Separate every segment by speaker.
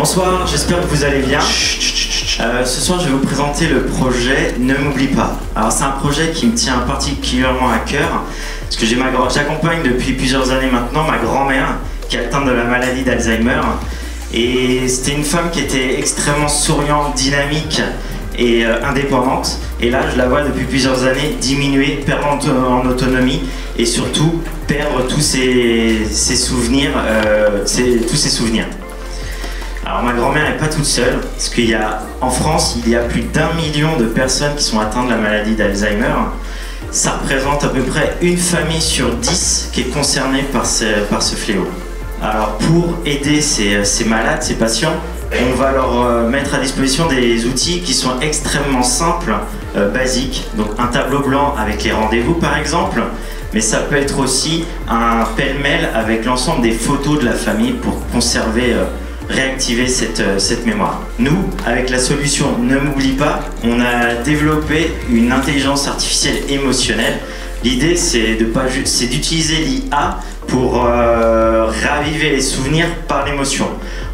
Speaker 1: Bonsoir, j'espère que vous allez bien. Ce soir, je vais vous présenter le projet Ne m'oublie pas. Alors, c'est un projet qui me tient particulièrement à cœur, parce que j'accompagne depuis plusieurs années maintenant ma grand-mère qui est atteinte de la maladie d'Alzheimer. Et c'était une femme qui était extrêmement souriante, dynamique et indépendante. Et là, je la vois depuis plusieurs années diminuer, perdre en autonomie et surtout perdre tous ses souvenirs, tous ses souvenirs. Alors ma grand-mère n'est pas toute seule, parce qu'en France, il y a plus d'1 million de personnes qui sont atteintes de la maladie d'Alzheimer. Ça représente à peu près une famille sur 10 qui est concernée par ce fléau. Alors pour aider ces malades, ces patients, on va leur mettre à disposition des outils qui sont extrêmement simples, basiques. Donc un tableau blanc avec les rendez-vous par exemple, mais ça peut être aussi un pêle-mêle avec l'ensemble des photos de la famille pour conserver, réactiver cette mémoire. Nous, avec la solution Ne m'oublie pas, on a développé une intelligence artificielle émotionnelle. L'idée, c'est d'utiliser l'IA pour raviver les souvenirs par l'émotion.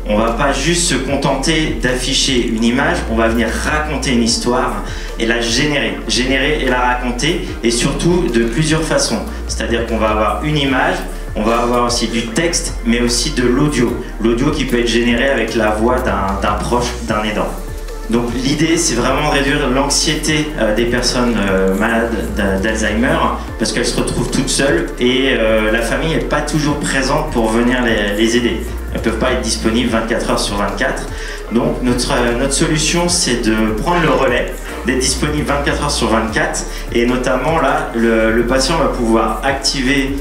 Speaker 1: On va pas juste se contenter d'afficher une image, on va venir raconter une histoire et la générer et la raconter, et surtout de plusieurs façons. C'est-à-dire qu'on va avoir une image, on va avoir aussi du texte, mais aussi de l'audio. L'audio qui peut être généré avec la voix d'un proche, d'un aidant. Donc l'idée, c'est vraiment de réduire l'anxiété des personnes malades d'Alzheimer, parce qu'elles se retrouvent toutes seules et la famille n'est pas toujours présente pour venir les aider. Elles ne peuvent pas être disponibles 24 heures sur 24. Donc notre solution, c'est de prendre le relais, d'être disponible 24 heures sur 24, et notamment là, le patient va pouvoir activer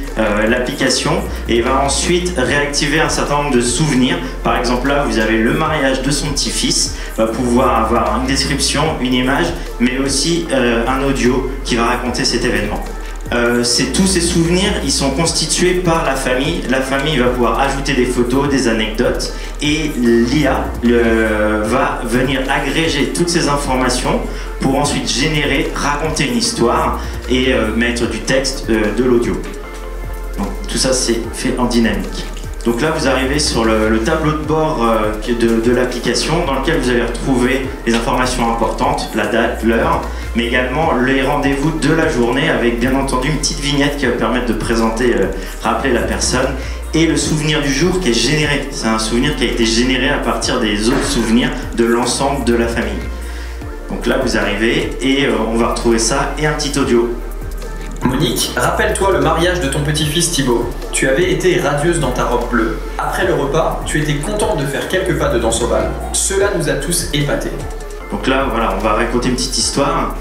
Speaker 1: l'application et va ensuite réactiver un certain nombre de souvenirs. Par exemple là, vous avez le mariage de son petit-fils, va pouvoir avoir une description, une image, mais aussi un audio qui va raconter cet événement. Tous ces souvenirs, ils sont constitués par la famille. La famille va pouvoir ajouter des photos, des anecdotes, et l'IA va venir agréger toutes ces informations pour ensuite raconter une histoire et mettre du texte, de l'audio. Donc tout ça, c'est fait en dynamique. Donc là, vous arrivez sur le tableau de bord de l'application, dans lequel vous allez retrouver les informations importantes, la date, l'heure, mais également les rendez-vous de la journée, avec bien entendu une petite vignette qui va permettre de présenter, rappeler la personne, et le souvenir du jour qui est généré. C'est un souvenir qui a été généré à partir des autres souvenirs de l'ensemble de la famille. Donc là, vous arrivez et on va retrouver ça et un petit audio.
Speaker 2: Monique, rappelle-toi le mariage de ton petit-fils Thibaut. Tu avais été radieuse dans ta robe bleue. Après le repas, tu étais contente de faire quelques pas de danse ovale. Cela nous a tous épatés.
Speaker 1: Donc là, voilà, on va raconter une petite histoire.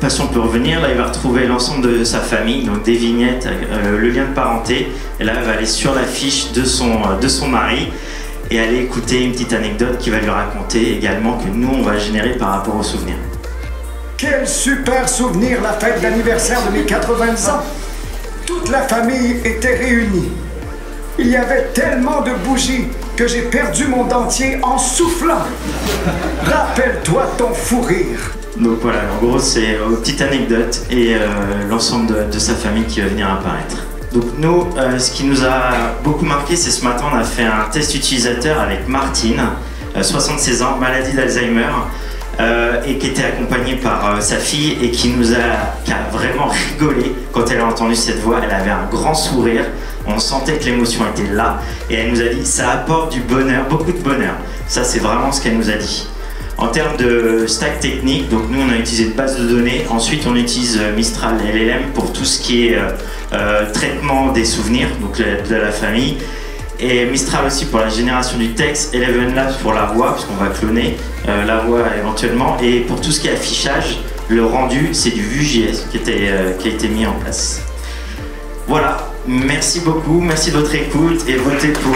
Speaker 1: Patient peut revenir, là il va retrouver l'ensemble de sa famille, donc des vignettes, le lien de parenté. Et là, elle va aller sur la fiche de son mari et aller écouter une petite anecdote qui va lui raconter également, que nous, on va générer par rapport aux souvenirs.
Speaker 3: Quel super souvenir, la fête d'anniversaire de mes 80 ans. Toute la famille était réunie. Il y avait tellement de bougies que j'ai perdu mon dentier en soufflant. Rappelle-toi ton fou rire.
Speaker 1: Donc voilà, en gros, c'est une petite anecdote et l'ensemble de sa famille qui va venir apparaître. Donc nous, ce qui nous a beaucoup marqué, c'est ce matin, on a fait un test utilisateur avec Martine, 76 ans, maladie d'Alzheimer, et qui était accompagnée par sa fille et qui a vraiment rigolé quand elle a entendu cette voix. Elle avait un grand sourire, on sentait que l'émotion était là, et elle nous a dit ça apporte du bonheur, beaucoup de bonheur. Ça, c'est vraiment ce qu'elle nous a dit. En termes de stack technique, donc nous on a utilisé une base de données, ensuite on utilise Mistral LLM pour tout ce qui est traitement des souvenirs, donc de la famille, et Mistral aussi pour la génération du texte, Eleven Labs pour la voix, puisqu'on va cloner la voix éventuellement, et pour tout ce qui est affichage, le rendu c'est du Vue.js qui a été mis en place. Voilà, merci beaucoup, merci de votre écoute et votez pour...